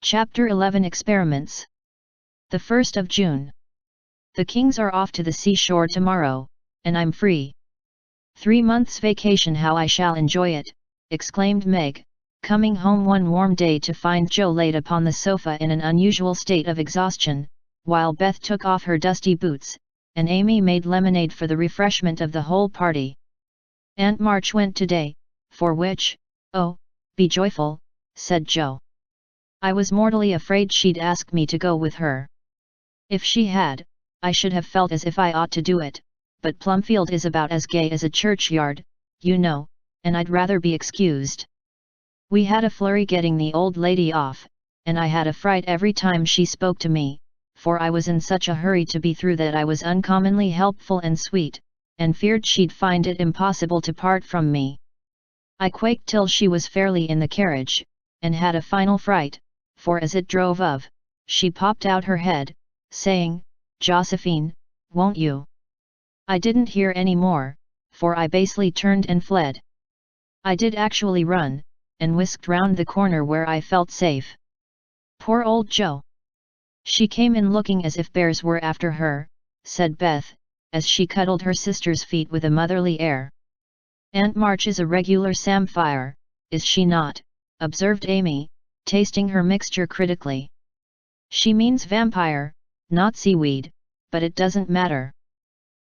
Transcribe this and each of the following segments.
Chapter 11 Experiments. The 1st of June. The Kings are off to the seashore tomorrow, and I'm free. 3 months vacation, how I shall enjoy it, exclaimed Meg, coming home one warm day to find Joe laid upon the sofa in an unusual state of exhaustion, while Beth took off her dusty boots, and Amy made lemonade for the refreshment of the whole party. Aunt March went today, for which, oh, be joyful, said Joe. I was mortally afraid she'd ask me to go with her. If she had, I should have felt as if I ought to do it, but Plumfield is about as gay as a churchyard, you know, and I'd rather be excused. We had a flurry getting the old lady off, and I had a fright every time she spoke to me, for I was in such a hurry to be through that I was uncommonly helpful and sweet, and feared she'd find it impossible to part from me. I quaked till she was fairly in the carriage, and had a final fright, for as it drove off, she popped out her head, saying, "Josephine, won't you?" I didn't hear any more, for I basely turned and fled. I did actually run, and whisked round the corner where I felt safe. Poor old Joe! She came in looking as if bears were after her, said Beth, as she cuddled her sister's feet with a motherly air. Aunt March is a regular samphire, is she not? Observed Amy, tasting her mixture critically. She means vampire, not seaweed, but it doesn't matter.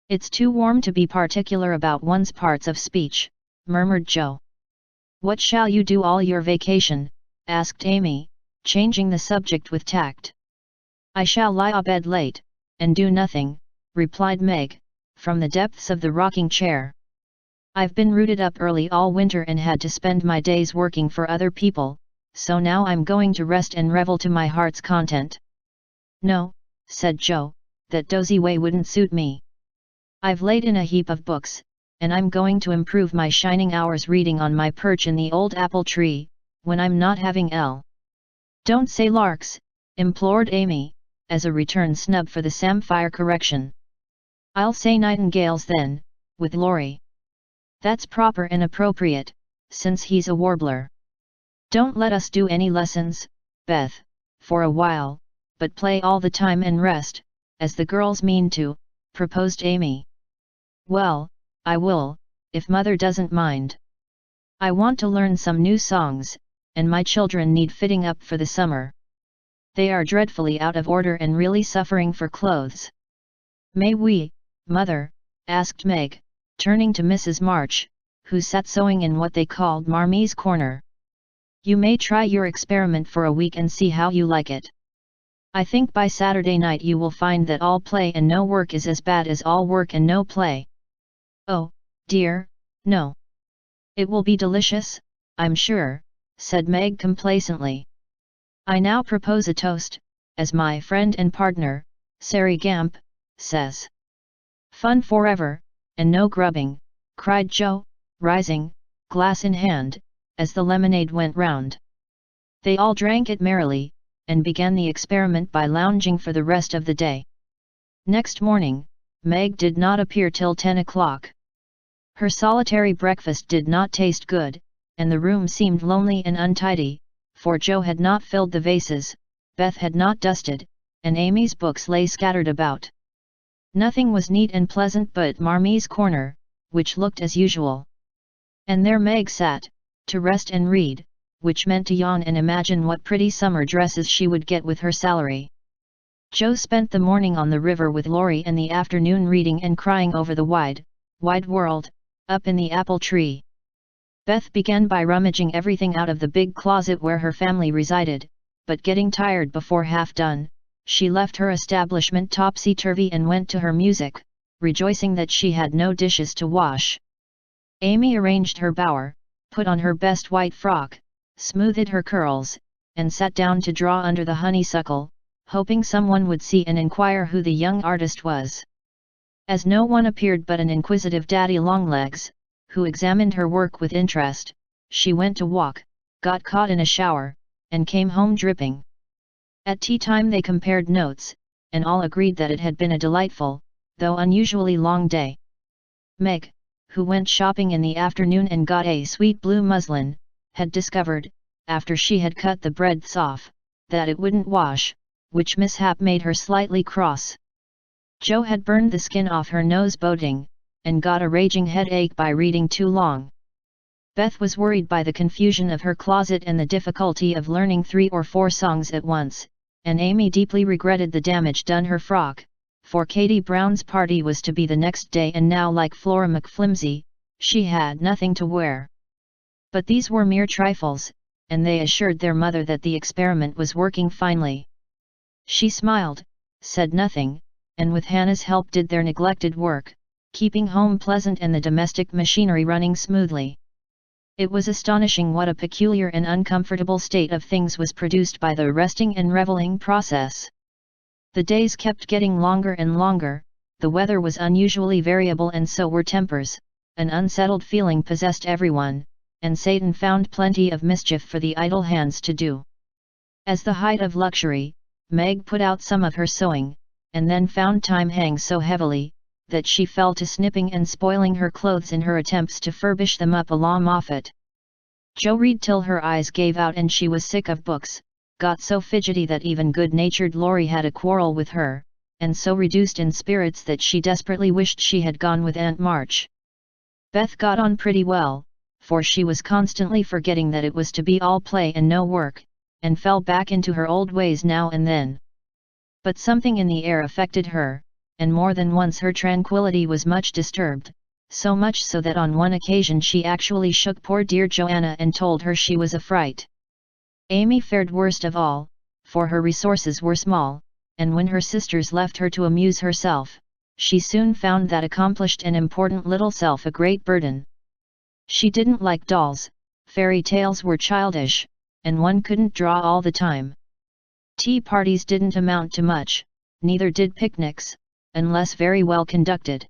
It's too warm to be particular about one's parts of speech, murmured Joe. What shall you do all your vacation? Asked Amy, changing the subject with tact. I shall lie abed late, and do nothing, replied Meg, from the depths of the rocking chair. I've been rooted up early all winter and had to spend my days working for other people, so now I'm going to rest and revel to my heart's content. No, said Joe, that dozy way wouldn't suit me. I've laid in a heap of books, and I'm going to improve my shining hours reading on my perch in the old apple tree, when I'm not having L. Don't say larks, implored Amy, as a return snub for the samphire correction. I'll say nightingales then, with Laurie. That's proper and appropriate, since he's a warbler. Don't let us do any lessons, Beth, for a while, but play all the time and rest, as the girls mean to, proposed Amy. Well, I will, if Mother doesn't mind. I want to learn some new songs, and my children need fitting up for the summer. They are dreadfully out of order and really suffering for clothes. May we, Mother? Asked Meg, turning to Mrs. March, who sat sewing in what they called Marmie's corner. You may try your experiment for a week and see how you like it. I think by Saturday night you will find that all play and no work is as bad as all work and no play. Oh, dear, no. It will be delicious, I'm sure, said Meg complacently. I now propose a toast, as my friend and partner, Sari Gamp, says. Fun forever, and no grubbing, cried Joe, rising, glass in hand, as the lemonade went round. They all drank it merrily, and began the experiment by lounging for the rest of the day. Next morning, Meg did not appear till 10 o'clock. Her solitary breakfast did not taste good, and the room seemed lonely and untidy, for Joe had not filled the vases, Beth had not dusted, and Amy's books lay scattered about. Nothing was neat and pleasant but Marmie's corner, which looked as usual. And there Meg sat, to rest and read, which meant to yawn and imagine what pretty summer dresses she would get with her salary. Joe spent the morning on the river with Laurie and the afternoon reading and crying over the wide, wide world, up in the apple tree. Beth began by rummaging everything out of the big closet where her family resided, but getting tired before half done, she left her establishment topsy-turvy and went to her music, rejoicing that she had no dishes to wash. Amy arranged her bower, put on her best white frock, smoothed her curls, and sat down to draw under the honeysuckle, hoping someone would see and inquire who the young artist was. As no one appeared but an inquisitive daddy longlegs, who examined her work with interest, she went to walk, got caught in a shower, and came home dripping. At tea time they compared notes, and all agreed that it had been a delightful, though unusually long day. Meg, who went shopping in the afternoon and got a sweet blue muslin, had discovered, after she had cut the breadths off, that it wouldn't wash, which mishap made her slightly cross. Jo had burned the skin off her nose boating, and got a raging headache by reading too long. Beth was worried by the confusion of her closet and the difficulty of learning 3 or 4 songs at once, and Amy deeply regretted the damage done her frock, for Katie Brown's party was to be the next day and now, like Flora McFlimsy, she had nothing to wear. But these were mere trifles, and they assured their mother that the experiment was working finely. She smiled, said nothing, and with Hannah's help did their neglected work, keeping home pleasant and the domestic machinery running smoothly. It was astonishing what a peculiar and uncomfortable state of things was produced by the resting and reveling process. The days kept getting longer and longer, the weather was unusually variable and so were tempers, an unsettled feeling possessed everyone, and Satan found plenty of mischief for the idle hands to do. As the height of luxury, Meg put out some of her sewing, and then found time hang so heavily, that she fell to snipping and spoiling her clothes in her attempts to furbish them up a la Moffat. Jo read till her eyes gave out and she was sick of books, got so fidgety that even good-natured Laurie had a quarrel with her, and so reduced in spirits that she desperately wished she had gone with Aunt March. Beth got on pretty well, for she was constantly forgetting that it was to be all play and no work, and fell back into her old ways now and then. But something in the air affected her, and more than once her tranquility was much disturbed, so much so that on one occasion she actually shook poor dear Joanna and told her she was a fright. Amy fared worst of all, for her resources were small, and when her sisters left her to amuse herself, she soon found that accomplished and important little self a great burden. She didn't like dolls, fairy tales were childish, and one couldn't draw all the time. Tea parties didn't amount to much, neither did picnics, unless very well conducted.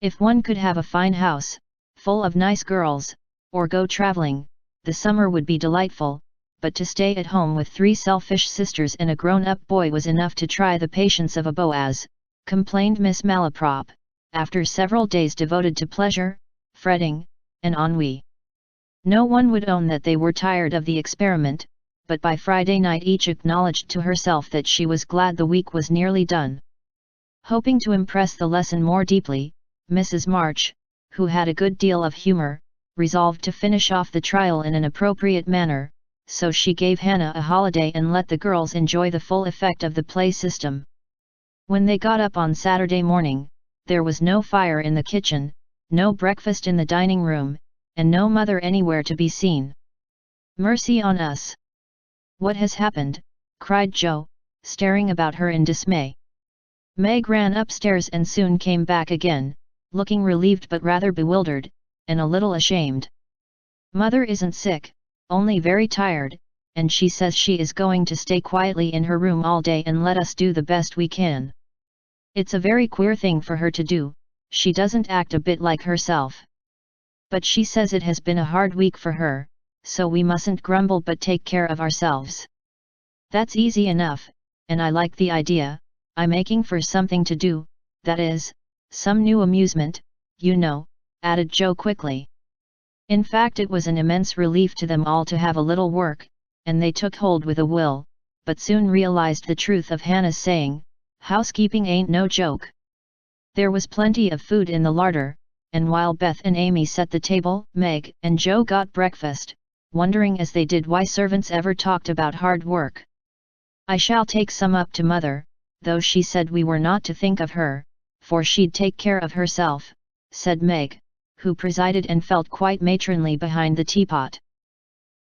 If one could have a fine house, full of nice girls, or go traveling, the summer would be delightful, but to stay at home with 3 selfish sisters and a grown-up boy was enough to try the patience of a Boaz, complained Miss Malaprop, after several days devoted to pleasure, fretting, and ennui. No one would own that they were tired of the experiment, but by Friday night each acknowledged to herself that she was glad the week was nearly done. Hoping to impress the lesson more deeply, Mrs. March, who had a good deal of humor, resolved to finish off the trial in an appropriate manner, so she gave Hannah a holiday and let the girls enjoy the full effect of the play system. When they got up on Saturday morning, there was no fire in the kitchen, no breakfast in the dining room, and no mother anywhere to be seen. "Mercy on us! What has happened?" cried Jo, staring about her in dismay. Meg ran upstairs and soon came back again, looking relieved but rather bewildered, and a little ashamed. "Mother isn't sick, only very tired, and she says she is going to stay quietly in her room all day and let us do the best we can. It's a very queer thing for her to do, she doesn't act a bit like herself. But she says it has been a hard week for her, so we mustn't grumble but take care of ourselves. That's easy enough, and I like the idea. I'm aching for something to do, that is, some new amusement, you know," added Jo quickly. In fact, it was an immense relief to them all to have a little work, and they took hold with a will, but soon realized the truth of Hannah's saying, "Housekeeping ain't no joke." There was plenty of food in the larder, and while Beth and Amy set the table, Meg and Jo got breakfast, wondering as they did why servants ever talked about hard work. "I shall take some up to Mother, though she said we were not to think of her, for she'd take care of herself," said Meg, who presided and felt quite matronly behind the teapot.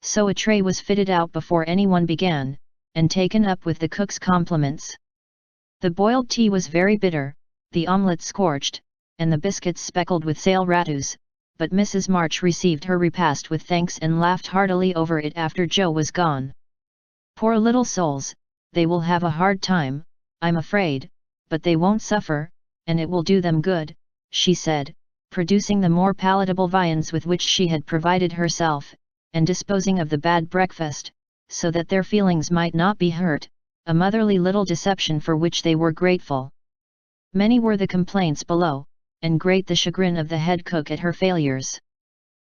So a tray was fitted out before anyone began, and taken up with the cook's compliments. The boiled tea was very bitter, the omelette scorched, and the biscuits speckled with sale rattus, but Mrs. March received her repast with thanks and laughed heartily over it after Jo was gone. "Poor little souls, they will have a hard time, I'm afraid, but they won't suffer, and it will do them good," she said, producing the more palatable viands with which she had provided herself, and disposing of the bad breakfast, so that their feelings might not be hurt, a motherly little deception for which they were grateful. Many were the complaints below, and great the chagrin of the head cook at her failures.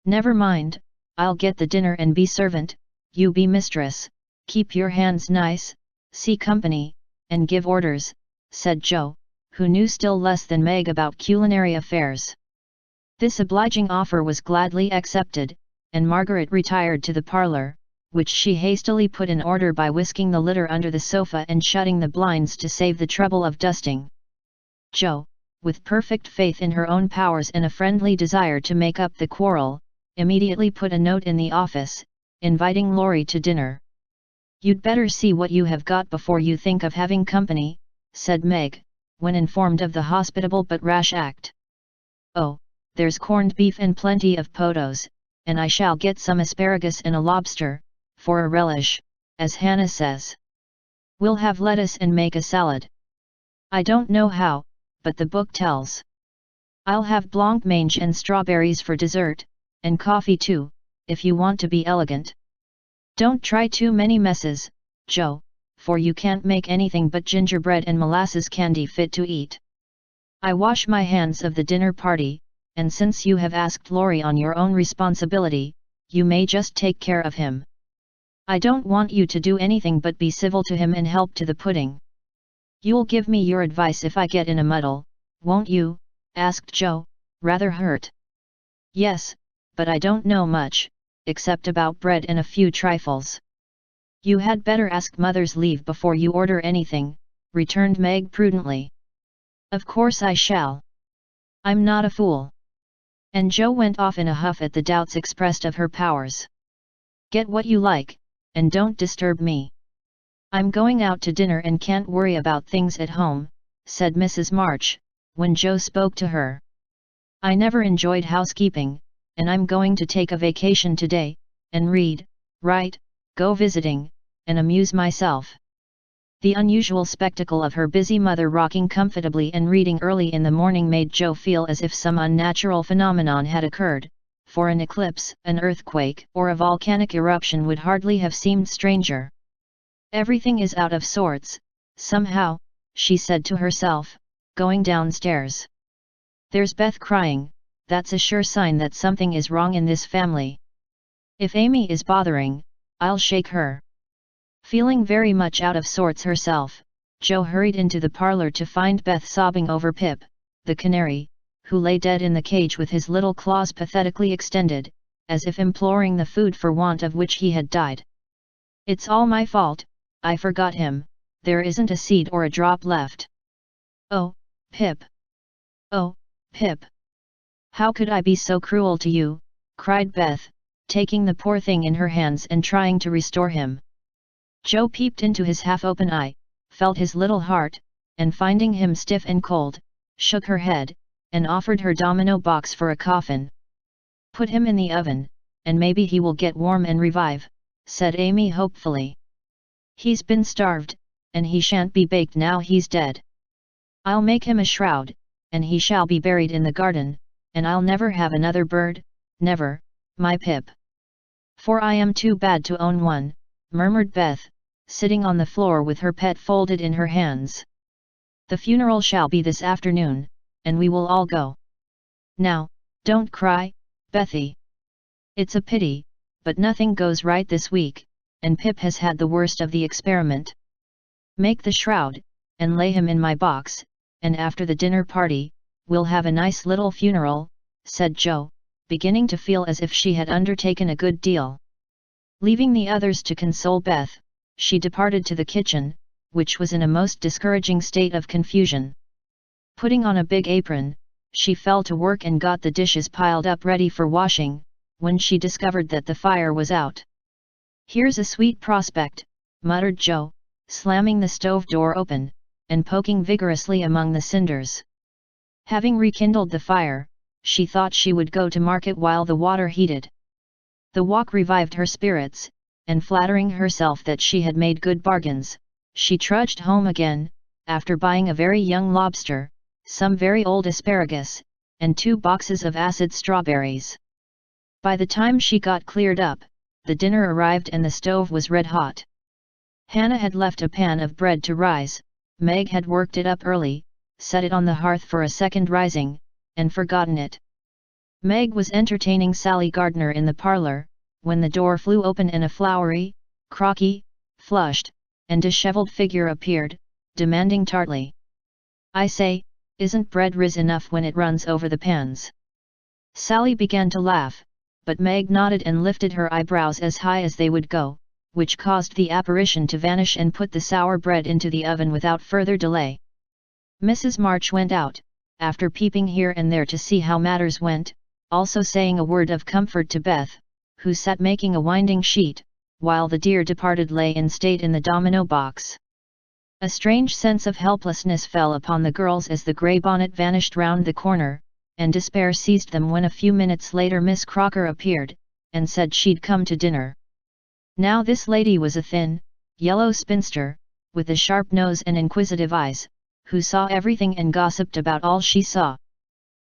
"Never mind, I'll get the dinner and be servant, you be mistress," "Keep your hands nice, see company, and give orders," said Joe, who knew still less than Meg about culinary affairs. This obliging offer was gladly accepted, and Margaret retired to the parlour, which she hastily put in order by whisking the litter under the sofa and shutting the blinds to save the trouble of dusting. Joe, with perfect faith in her own powers and a friendly desire to make up the quarrel, immediately put a note in the office, inviting Laurie to dinner. "You'd better see what you have got before you think of having company," said Meg, when informed of the hospitable but rash act. "Oh, there's corned beef and plenty of potos, and I shall get some asparagus and a lobster, for a relish, as Hannah says. We'll have lettuce and make a salad. I don't know how, but the book tells. I'll have blancmange and strawberries for dessert, and coffee too, if you want to be elegant. Don't try too many messes, Joe, for you can't make anything but gingerbread and molasses candy fit to eat. I wash my hands of the dinner party, and since you have asked Laurie on your own responsibility, you may just take care of him. I don't want you to do anything but be civil to him and help to the pudding. You'll give me your advice if I get in a muddle, won't you?" asked Joe, rather hurt. "Yes, but I don't know much, except about bread and a few trifles." "You had better ask Mother's leave before you order anything," returned Meg prudently. "Of course I shall. I'm not a fool." And Joe went off in a huff at the doubts expressed of her powers. "Get what you like, and don't disturb me. I'm going out to dinner and can't worry about things at home," said Mrs. March, when Joe spoke to her. "I never enjoyed housekeeping, and I'm going to take a vacation today, and read, write, go visiting, and amuse myself." The unusual spectacle of her busy mother rocking comfortably and reading early in the morning made Joe feel as if some unnatural phenomenon had occurred, for an eclipse, an earthquake, or a volcanic eruption would hardly have seemed stranger. "Everything is out of sorts, somehow," she said to herself, going downstairs. "There's Beth crying, that's a sure sign that something is wrong in this family. If Amy is bothering, I'll shake her." Feeling very much out of sorts herself, Joe hurried into the parlour to find Beth sobbing over Pip, the canary, who lay dead in the cage with his little claws pathetically extended, as if imploring the food for want of which he had died. "It's all my fault, I forgot him, there isn't a seed or a drop left. Oh, Pip! Oh, Pip! How could I be so cruel to you?" cried Beth, taking the poor thing in her hands and trying to restore him. Joe peeped into his half-open eye, felt his little heart, and finding him stiff and cold, shook her head, and offered her domino box for a coffin. "Put him in the oven, and maybe he will get warm and revive," said Amy hopefully. "He's been starved, and he shan't be baked now he's dead. I'll make him a shroud, and he shall be buried in the garden, and I'll never have another bird, never, my Pip. For I am too bad to own one," murmured Beth, sitting on the floor with her pet folded in her hands. "The funeral shall be this afternoon, and we will all go. Now, don't cry, Bethy. It's a pity, but nothing goes right this week, and Pip has had the worst of the experiment. Make the shroud, and lay him in my box, and after the dinner party, we'll have a nice little funeral," said Joe, beginning to feel as if she had undertaken a good deal. Leaving the others to console Beth, she departed to the kitchen, which was in a most discouraging state of confusion. Putting on a big apron, she fell to work and got the dishes piled up ready for washing, when she discovered that the fire was out. "Here's a sweet prospect," muttered Joe, slamming the stove door open, and poking vigorously among the cinders. Having rekindled the fire, she thought she would go to market while the water heated. The walk revived her spirits, and flattering herself that she had made good bargains, she trudged home again, after buying a very young lobster, some very old asparagus, and 2 boxes of acid strawberries. By the time she got cleared up, the dinner arrived and the stove was red hot. Hannah had left a pan of bread to rise, Meg had worked it up early, set it on the hearth for a second rising, and forgotten it. Meg was entertaining Sally Gardner in the parlour, when the door flew open and a floury, crocky, flushed, and disheveled figure appeared, demanding tartly. "I say, isn't bread ris enough when it runs over the pans?" Sally began to laugh, but Meg nodded and lifted her eyebrows as high as they would go, which caused the apparition to vanish and put the sour bread into the oven without further delay. Mrs. March went out, after peeping here and there to see how matters went, also saying a word of comfort to Beth, who sat making a winding sheet, while the dear departed lay in state in the domino box. A strange sense of helplessness fell upon the girls as the grey bonnet vanished round the corner, and despair seized them when a few minutes later Miss Crocker appeared, and said she'd come to dinner. Now this lady was a thin, yellow spinster, with a sharp nose and inquisitive eyes, who saw everything and gossiped about all she saw.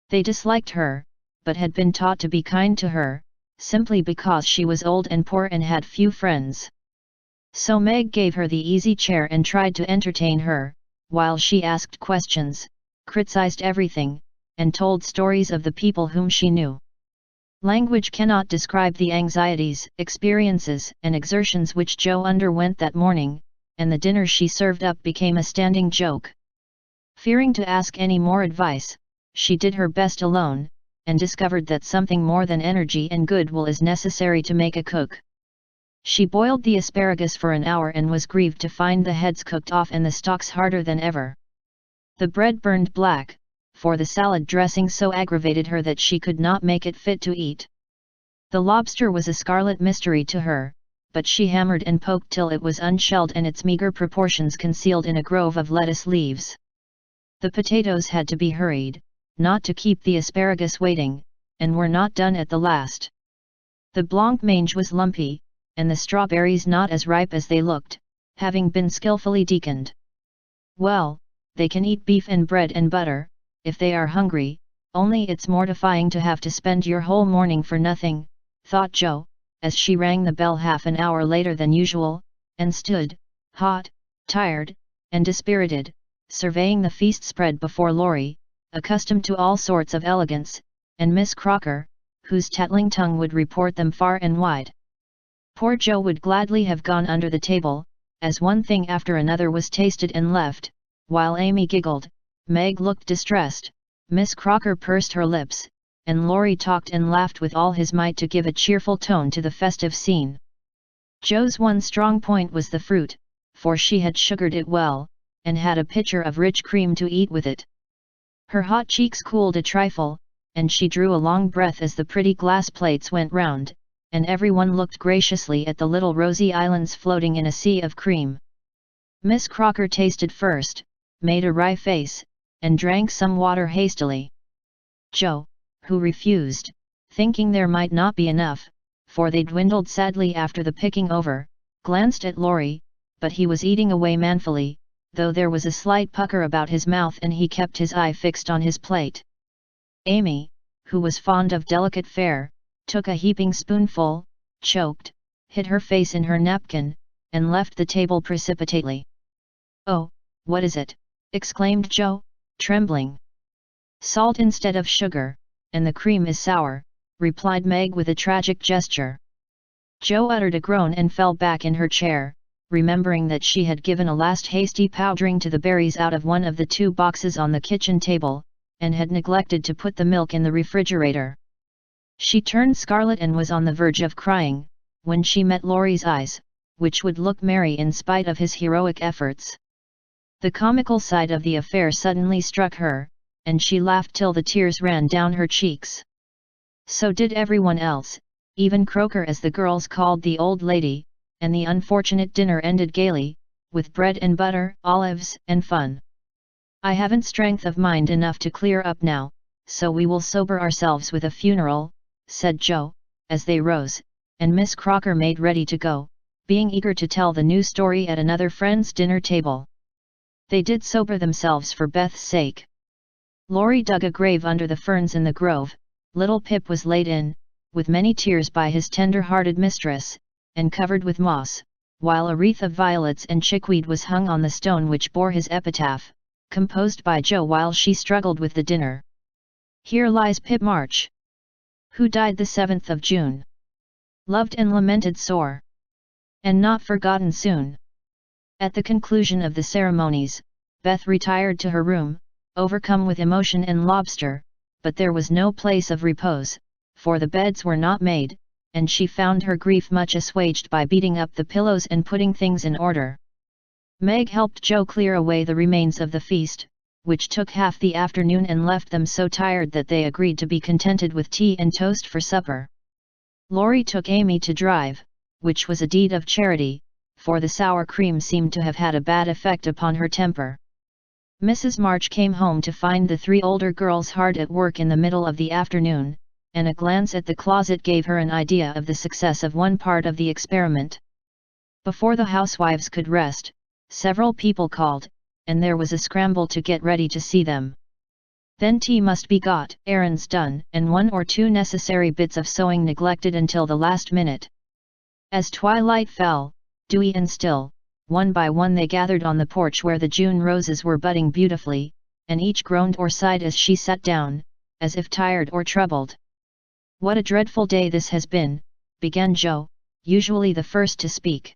They disliked her, but had been taught to be kind to her, simply because she was old and poor and had few friends. So Meg gave her the easy chair and tried to entertain her, while she asked questions, criticized everything, and told stories of the people whom she knew. Language cannot describe the anxieties, experiences, and exertions which Jo underwent that morning, and the dinner she served up became a standing joke. Fearing to ask any more advice, she did her best alone, and discovered that something more than energy and goodwill is necessary to make a cook. She boiled the asparagus for an hour and was grieved to find the heads cooked off and the stalks harder than ever. The bread burned black, for the salad dressing so aggravated her that she could not make it fit to eat. The lobster was a scarlet mystery to her, but she hammered and poked till it was unshelled and its meager proportions concealed in a grove of lettuce leaves. The potatoes had to be hurried, not to keep the asparagus waiting, and were not done at the last. The blancmange was lumpy, and the strawberries not as ripe as they looked, having been skillfully decaned. Well, they can eat beef and bread and butter, if they are hungry, only it's mortifying to have to spend your whole morning for nothing, thought Jo, as she rang the bell half an hour later than usual, and stood, hot, tired, and dispirited, surveying the feast spread before Laurie, accustomed to all sorts of elegance, and Miss Crocker, whose tattling tongue would report them far and wide. Poor Jo would gladly have gone under the table, as one thing after another was tasted and left, while Amy giggled, Meg looked distressed, Miss Crocker pursed her lips, and Laurie talked and laughed with all his might to give a cheerful tone to the festive scene. Jo's one strong point was the fruit, for she had sugared it well, and had a pitcher of rich cream to eat with it. Her hot cheeks cooled a trifle, and she drew a long breath as the pretty glass plates went round, and everyone looked graciously at the little rosy islands floating in a sea of cream. Miss Crocker tasted first, made a wry face, and drank some water hastily. Jo, who refused, thinking there might not be enough, for they dwindled sadly after the picking over, glanced at Laurie, but he was eating away manfully, though there was a slight pucker about his mouth and he kept his eye fixed on his plate. Amy, who was fond of delicate fare, took a heaping spoonful, choked, hid her face in her napkin, and left the table precipitately. "Oh, what is it?" exclaimed Jo, trembling. "Salt instead of sugar, and the cream is sour," replied Meg with a tragic gesture. Jo uttered a groan and fell back in her chair, remembering that she had given a last hasty powdering to the berries out of one of the 2 boxes on the kitchen table, and had neglected to put the milk in the refrigerator. She turned scarlet and was on the verge of crying, when she met Laurie's eyes, which would look merry in spite of his heroic efforts. The comical side of the affair suddenly struck her, and she laughed till the tears ran down her cheeks. So did everyone else, even Croker, as the girls called the old lady, and the unfortunate dinner ended gaily, with bread and butter, olives, and fun. "I haven't strength of mind enough to clear up now, so we will sober ourselves with a funeral," said Jo, as they rose, and Miss Crocker made ready to go, being eager to tell the new story at another friend's dinner table. They did sober themselves for Beth's sake. Laurie dug a grave under the ferns in the grove, little Pip was laid in, with many tears by his tender-hearted mistress, and covered with moss, while a wreath of violets and chickweed was hung on the stone which bore his epitaph, composed by Jo while she struggled with the dinner. "Here lies Pip March, who died the 7th of June. Loved and lamented sore. and not forgotten soon. At the conclusion of the ceremonies, Beth retired to her room, overcome with emotion and lobster, but there was no place of repose, for the beds were not made, and she found her grief much assuaged by beating up the pillows and putting things in order. Meg helped Joe clear away the remains of the feast, which took half the afternoon and left them so tired that they agreed to be contented with tea and toast for supper. Laurie took Amy to drive, which was a deed of charity, for the sour cream seemed to have had a bad effect upon her temper. Mrs. March came home to find the three older girls hard at work in the middle of the afternoon, and a glance at the closet gave her an idea of the success of one part of the experiment. Before the housewives could rest, several people called, and there was a scramble to get ready to see them. Then tea must be got, errands done, and one or two necessary bits of sewing neglected until the last minute. As twilight fell, dewy and still, one by one they gathered on the porch where the June roses were budding beautifully, and each groaned or sighed as she sat down, as if tired or troubled. "What a dreadful day this has been," began Joe, usually the first to speak.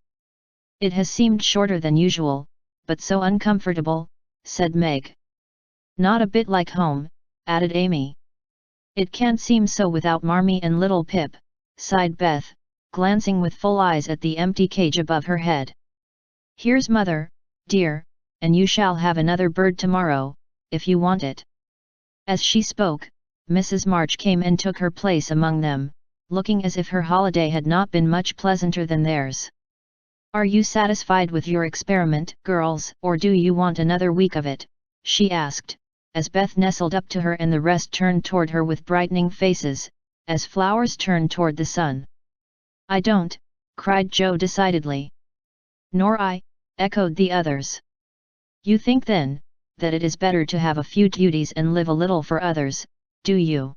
"It has seemed shorter than usual, but so uncomfortable," said Meg. "Not a bit like home," added Amy. "It can't seem so without Marmee and little Pip," sighed Beth, glancing with full eyes at the empty cage above her head. "Here's Mother, dear, and you shall have another bird tomorrow, if you want it." As she spoke, Mrs. March came and took her place among them, looking as if her holiday had not been much pleasanter than theirs. "Are you satisfied with your experiment, girls, or do you want another week of it?" she asked, as Beth nestled up to her and the rest turned toward her with brightening faces, as flowers turn toward the sun. "I don't," cried Joe decidedly. "Nor I," echoed the others. "You think then, that it is better to have a few duties and live a little for others, do you?"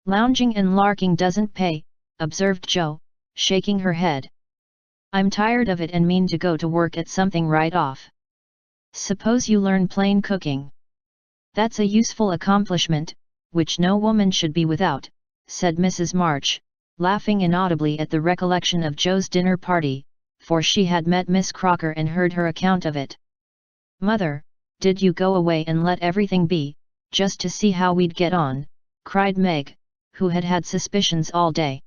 "Lounging and larking doesn't pay," observed Joe, shaking her head. "I'm tired of it and mean to go to work at something right off." "Suppose you learn plain cooking." "That's a useful accomplishment, which no woman should be without," said Mrs. March, laughing inaudibly at the recollection of Joe's dinner party, for she had met Miss Crocker and heard her account of it. "Mother, did you go away and let everything be, just to see how we'd get on?" cried Meg, who had had suspicions all day.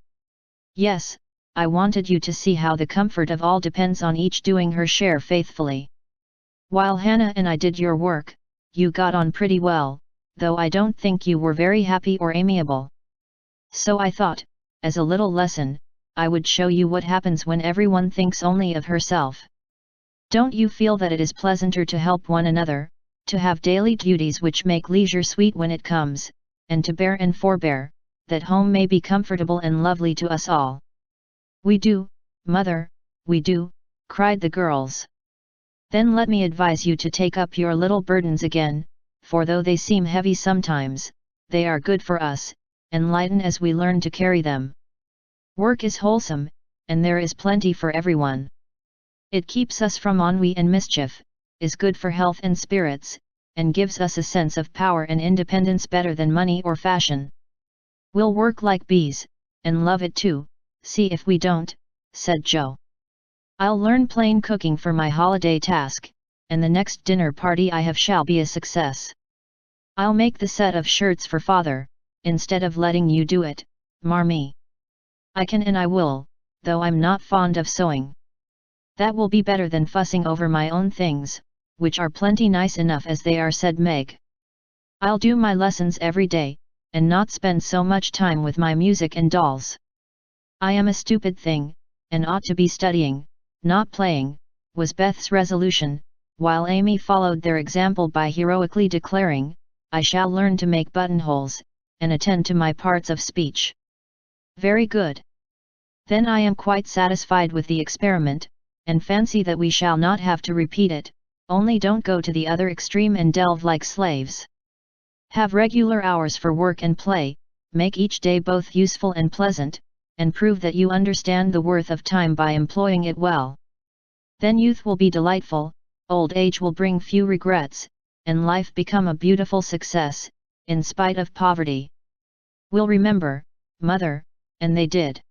"Yes, I wanted you to see how the comfort of all depends on each doing her share faithfully. While Hannah and I did your work, you got on pretty well, though I don't think you were very happy or amiable. So I thought, as a little lesson, I would show you what happens when everyone thinks only of herself. Don't you feel that it is pleasanter to help one another, to have daily duties which make leisure sweet when it comes, and to bear and forbear, that home may be comfortable and lovely to us all?" "We do, Mother, we do," cried the girls. "Then let me advise you to take up your little burdens again, for though they seem heavy sometimes, they are good for us, and lighten as we learn to carry them. Work is wholesome, and there is plenty for everyone. It keeps us from ennui and mischief, is good for health and spirits, and gives us a sense of power and independence better than money or fashion. We'll work like bees, and love it too, see if we don't," said Joe. "I'll learn plain cooking for my holiday task, and the next dinner party I have shall be a success. I'll make the set of shirts for Father, instead of letting you do it, Marmee. I can and I will, though I'm not fond of sewing. That will be better than fussing over my own things, which are plenty nice enough as they are," said Meg. "I'll do my lessons every day, and not spend so much time with my music and dolls. I am a stupid thing, and ought to be studying, not playing," was Beth's resolution, while Amy followed their example by heroically declaring, "I shall learn to make buttonholes, and attend to my parts of speech." "Very good. Then I am quite satisfied with the experiment, and fancy that we shall not have to repeat it, only don't go to the other extreme and delve like slaves. Have regular hours for work and play, make each day both useful and pleasant, and prove that you understand the worth of time by employing it well. Then youth will be delightful, old age will bring few regrets, and life become a beautiful success, in spite of poverty. We'll remember, Mother," and they did.